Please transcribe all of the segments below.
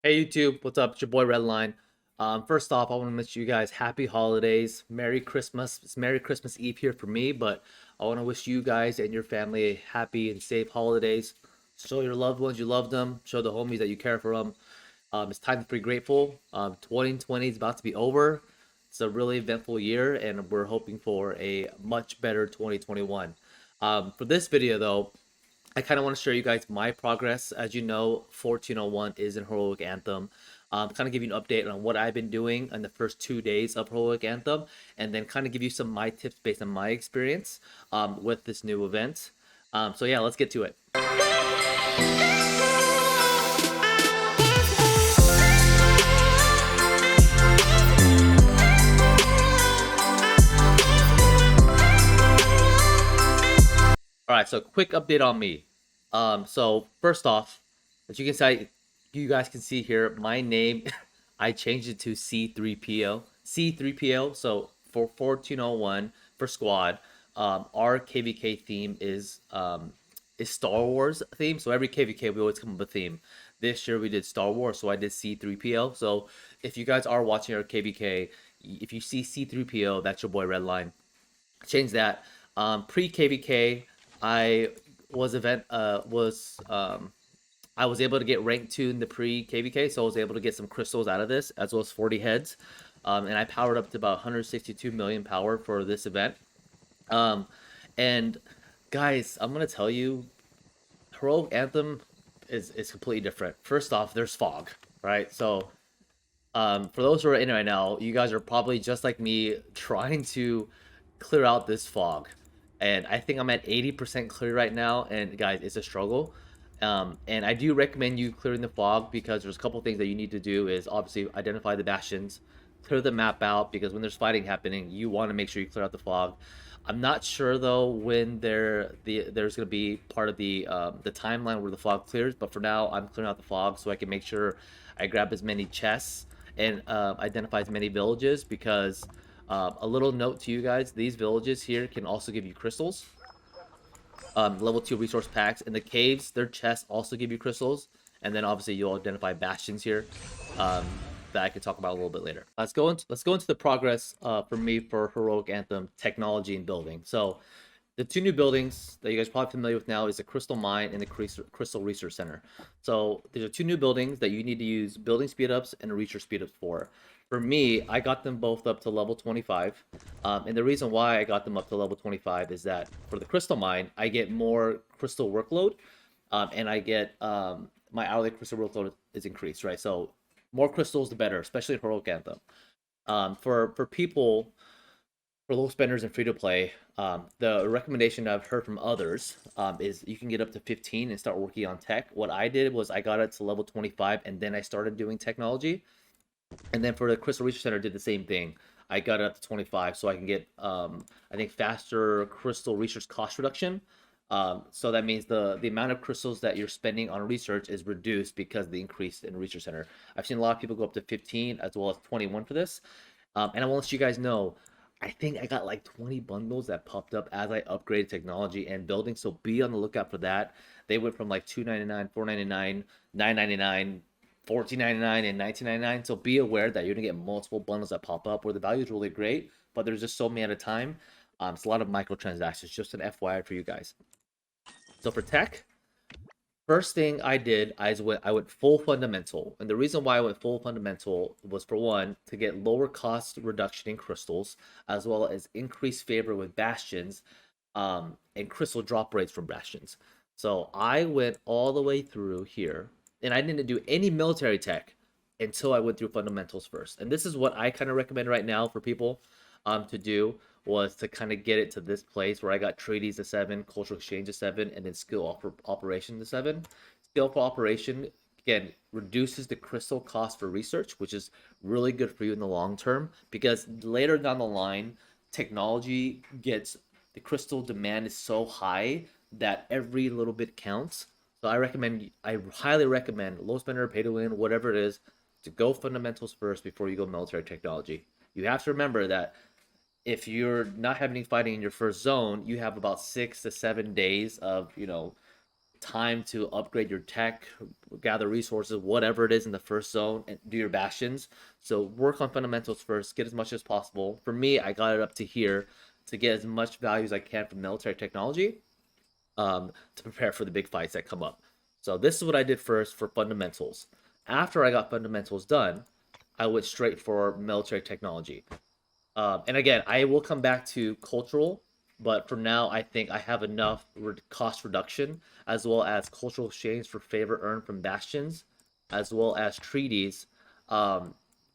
Hey YouTube, what's up? It's your boy Redline. First off, I want to wish you guys happy holidays, Merry Christmas. It's Merry Christmas Eve here for me, but I want to wish you guys and your family happy and safe holidays. Show your loved ones you love them. Show the homies that you care for them. It's time to be grateful. 2020 is about to be over. It's a really eventful year, and we're hoping for a much better 2021. For this video, though, I kind of want to share you guys my progress. As you know, 1401 is in Heroic Anthem. Kind of give you an update on what I've been doing in the first 2 days of Heroic Anthem, and then kind of give you some of my tips based on my experience with this new event. So yeah, let's get to it. All right, so quick update on me. So first off, as you can see, you guys can see here, my name, I changed it to C3PO. C3PO. So for 1401 for squad, our KVK theme is Star Wars theme. So every KVK we always come up with a theme. This year we did Star Wars, so I did C3PO. So if you guys are watching our KVK, if you see C3PO, that's your boy Redline. Change that. Pre KVK, I I was able to get rank 2 in the pre KVK, so I was able to get some crystals out of this as well as 40 heads. And I powered up to about 162 million power for this event. Um, and guys, I'm gonna tell you, Heroic Anthem is completely different. First off, there's fog, right? So for those who are in right now, you guys are probably just like me trying to clear out this fog. And I think I'm at 80% clear right now. And guys, it's a struggle. And I do recommend you clearing the fog because there's a couple things that you need to do is obviously identify the bastions, clear the map out because when there's fighting happening, you want to make sure you clear out the fog. I'm not sure though when there's going to be part of the timeline where the fog clears, but for now I'm clearing out the fog so I can make sure I grab as many chests and identify as many villages because a little note to you guys, these villages here can also give you crystals, level 2 resource packs. In the caves, their chests also give you crystals, and then obviously you'll identify bastions here um, that I can talk about a little bit later. Let's go into the progress for me for Heroic Anthem technology and building. So the two new buildings that you guys are probably familiar with now is the Crystal Mine and the Crystal Research Center. So these are two new buildings that you need to use building speedups and research speedups for. For me, I got them both up to level 25. And the reason why I got them up to level 25 is that for the Crystal Mine, I get more crystal workload and I get my hourly crystal workload is increased, right? So more crystals, the better, especially in Heroic Anthem. For people for low spenders and free to play, the recommendation I've heard from others is you can get up to 15 and start working on tech. What I did was I got it to level 25 and then I started doing technology. And then for the Crystal Research Center, did the same thing. I got it up to 25 so I can get, I think, faster crystal research cost reduction. So that means the amount of crystals that you're spending on research is reduced because of the increase in Research Center. I've seen a lot of people go up to 15 as well as 21 for this. And I want to let you guys know, I think I got like 20 bundles that popped up as I upgraded technology and building. So be on the lookout for that. They went from like $2.99, $4.99, $9.99, $14.99, and $19.99. So be aware that you're gonna get multiple bundles that pop up where the value is really great, but there's just so many at a time. It's a lot of microtransactions. Just an FYI for you guys. So for tech, first thing I did, I went full fundamental. And the reason why I went full fundamental was for one, to get lower cost reduction in crystals, as well as increased favor with bastions, and crystal drop rates from bastions. So I went all the way through here, and I didn't do any military tech until I went through fundamentals first. And this is what I kind of recommend right now for people to do was to kind of get it to this place where I got treaties to 7, cultural exchange to 7, and then skill operation to 7. Skill for operation again reduces the crystal cost for research, which is really good for you in the long term because later down the line, technology gets the crystal demand is so high that every little bit counts. So I highly recommend low spender, pay to win, whatever it is, to go fundamentals first before you go military technology. You have to remember that if you're not having any fighting in your first zone, you have about 6 to 7 days of time to upgrade your tech, gather resources, whatever it is in the first zone, and do your bastions. So work on fundamentals first, get as much as possible. For me, I got it up to here to get as much value as I can from military technology, to prepare for the big fights that come up. So this is what I did first for fundamentals. After I got fundamentals done, I went straight for military technology. And again, I will come back to cultural, but for now, I think I have enough cost reduction as well as cultural exchange for favor earned from bastions, as well as treaties, um,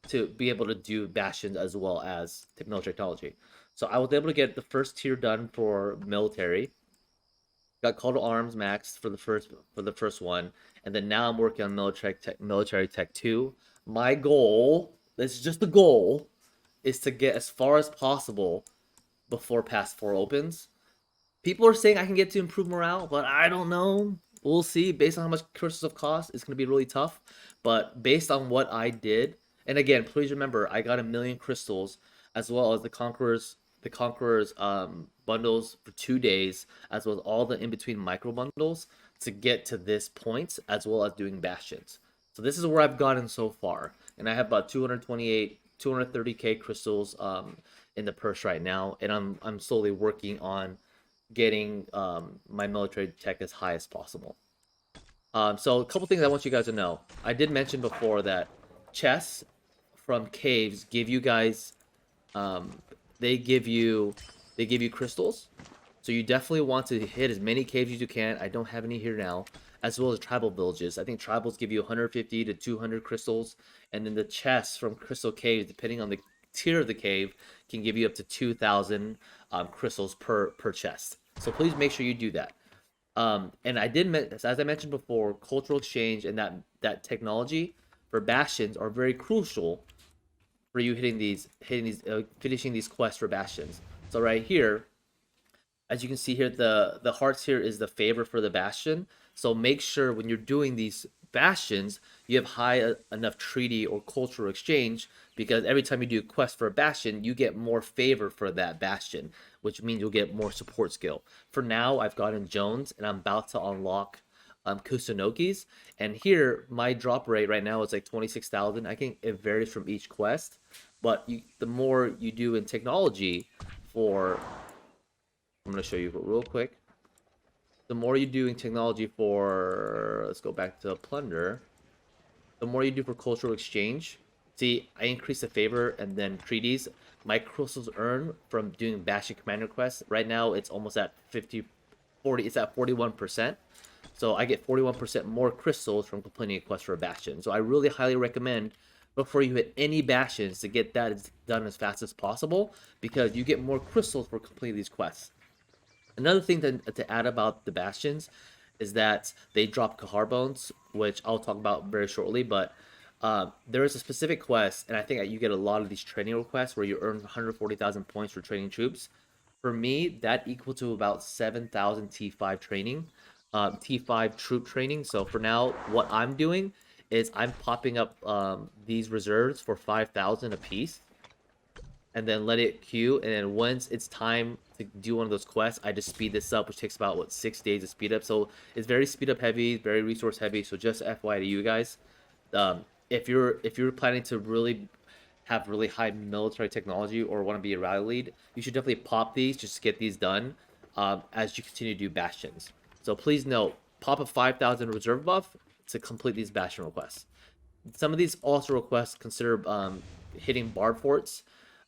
to be able to do bastions as well as military technology. So I was able to get the first tier done for military. Got call to arms max for the first one, and then now I'm working on military tech 2. My goal, this is just the goal, is to get as far as possible before Pass 4 opens. People are saying I can get to improve morale, but I don't know. We'll see. Based on how much crystals have cost, it's going to be really tough. But based on what I did, and again, please remember, I got 1,000,000 crystals as well as the Conqueror's bundles for 2 days, as well as all the in between micro bundles to get to this point, as well as doing bastions. So this is where I've gotten so far, and I have about 228, 230k crystals in the purse right now, and I'm slowly working on getting my military tech as high as possible. So a couple things I want you guys to know. I did mention before that chests from caves give you guys, um, they give you crystals. So you definitely want to hit as many caves as you can. I don't have any here now, as well as tribal villages. I think tribals give you 150 to 200 crystals, and then the chests from crystal caves, depending on the tier of the cave, can give you up to 2,000 crystals per chest. So please make sure you do that. And I did, as I mentioned before, cultural exchange and that technology for bastions are very crucial for you finishing these quests for bastions. So right here, as you can see here, the hearts here is the favor for the bastion. So make sure when you're doing these bastions, you have high enough treaty or cultural exchange, because every time you do a quest for a bastion, you get more favor for that bastion, which means you'll get more support skill. For now, I've gotten Jones, and I'm about to unlock Kusanoki's. And here, my drop rate right now is like 26,000. I think it varies from each quest, but the more you do in technology for, I'm going to show you real quick. The more you do in technology for, let's go back to plunder. The more you do for cultural exchange. See, I increase the favor and then treaties. My crystals earned from doing bastion commander quests. Right now, it's almost at 40. It's at 41%. So I get 41% more crystals from completing a quest for a bastion. So I really highly recommend, before you hit any bastions, to get that done as fast as possible, because you get more crystals for completing these quests. Another thing to add about the bastions is that they drop Kahar bones, which I'll talk about very shortly. But there is a specific quest, and I think you get a lot of these training requests where you earn 140,000 points for training troops. For me, that equal to about 7,000 T5 training, T5 troop training. So for now, what I'm doing is I'm popping up these reserves for 5,000 a piece, and then let it queue. And then once it's time to do one of those quests, I just speed this up, which takes about 6 days to speed up. So it's very speed up heavy, very resource heavy. So just FYI to you guys, if you're planning to really have really high military technology or want to be a rally lead, you should definitely pop these just to get these done, as you continue to do bastions. So please note, pop a 5,000 reserve buff to complete these bastion requests. Some of these also requests consider hitting bard forts.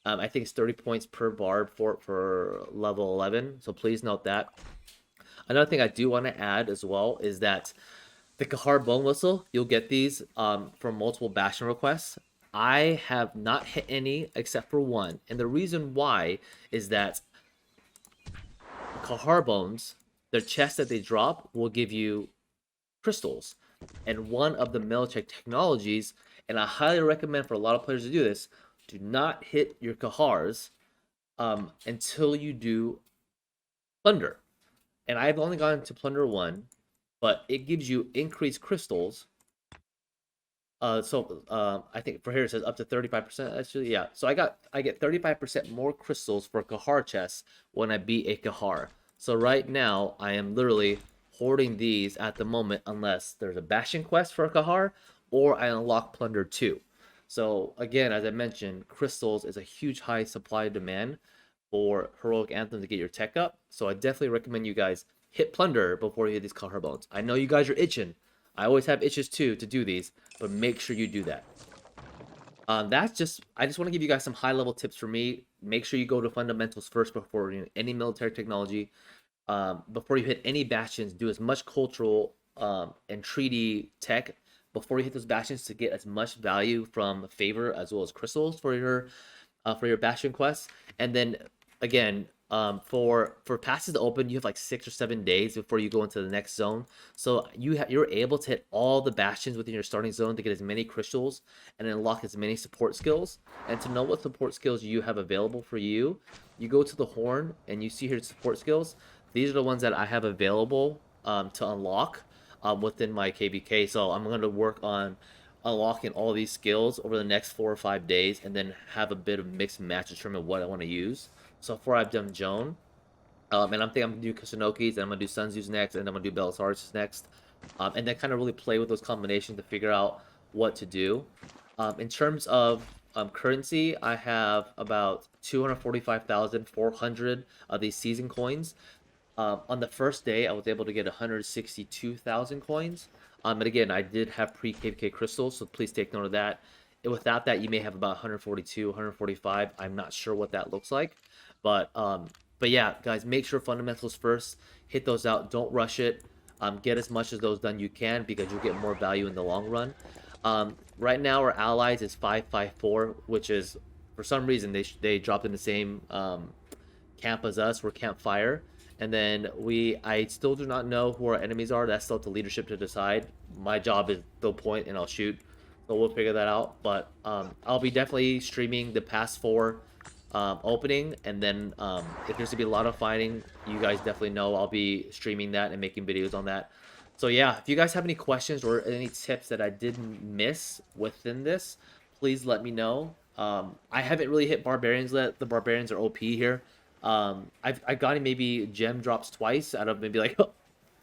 I think it's 30 points per bard fort for level 11. So please note that. Another thing I do want to add as well is that the Kahar Bone Whistle, you'll get these from multiple bastion requests. I have not hit any except for one. And the reason why is that Kahar Bones, their chest that they drop, will give you crystals. And one of the military technologies, and I highly recommend for a lot of players to do this, do not hit your Kahars until you do Plunder. And I've only gone to Plunder 1, but it gives you increased crystals. I think for here it says up to 35%. Actually, yeah. So I get 35% more crystals for Kahar chests when I beat a Kahar. So right now I am literally hoarding these at the moment unless there's a Bastion quest for Kahar or I unlock Plunder 2. So again, as I mentioned, crystals is a huge high supply demand for Heroic Anthem to get your tech up. So I definitely recommend you guys hit Plunder before you hit these Kahar bones. I know you guys are itching. I always have itches too to do these, but make sure you do that. I just want to give you guys some high level tips for me. Make sure you go to fundamentals first before any military technology. Before you hit any bastions, do as much cultural and treaty tech before you hit those bastions to get as much value from favor as well as crystals for your bastion quests. And then again, for passes to open, you have like 6 or 7 days before you go into the next zone. So you're able to hit all the bastions within your starting zone to get as many crystals and unlock as many support skills. And to know what support skills you have available for you, you go to the horn and you see here support skills. These are the ones that I have available to unlock within my KVK. So I'm going to work on unlocking all these skills over the next 4 or 5 days and then have a bit of mix and match to determine what I want to use. So far I've done Joan, and I'm thinking I'm gonna do Kusunoki's, and I'm gonna do Sun Tzu's next, and I'm gonna do Belisarius next, and then kind of really play with those combinations to figure out what to do. In terms of currency, I have about 245,400 of these season coins. On the first day, I was able to get 162,000 coins. And again, I did have pre-KVK crystals, so please take note of that. And without that, you may have about 142, 145. I'm not sure what that looks like, but yeah, guys, make sure fundamentals first. Hit those out. Don't rush it. Get as much of those done you can because you'll get more value in the long run. Right now, our allies is 554, which is for some reason they dropped in the same camp as us. We're campfire. And then I still do not know who our enemies are. That's still up to leadership to decide. My job is they'll point and I'll shoot. So we'll figure that out. But I'll be definitely streaming the past 4 opening. And then if there's to be a lot of fighting, you guys definitely know I'll be streaming that and making videos on that. So yeah, if you guys have any questions or any tips that I didn't miss within this, please let me know. I haven't really hit barbarians yet. The barbarians are OP here. I've gotten maybe gem drops twice out of maybe like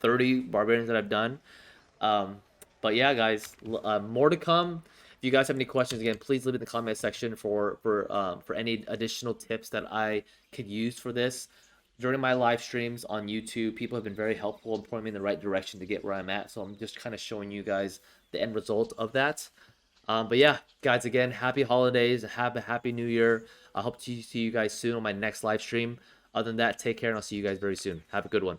30 barbarians that I've done. Um, but yeah, guys, more to come. If you guys have any questions, again, please leave it in the comment section for any additional tips that I could use for this. During my live streams on YouTube, people have been very helpful in pointing me in the right direction to get where I'm at. So I'm just kind of showing you guys the end result of that. But yeah, guys, again, happy holidays, have a happy new year. I hope to see you guys soon on my next live stream. Other than that, take care and I'll see you guys very soon. Have a good one.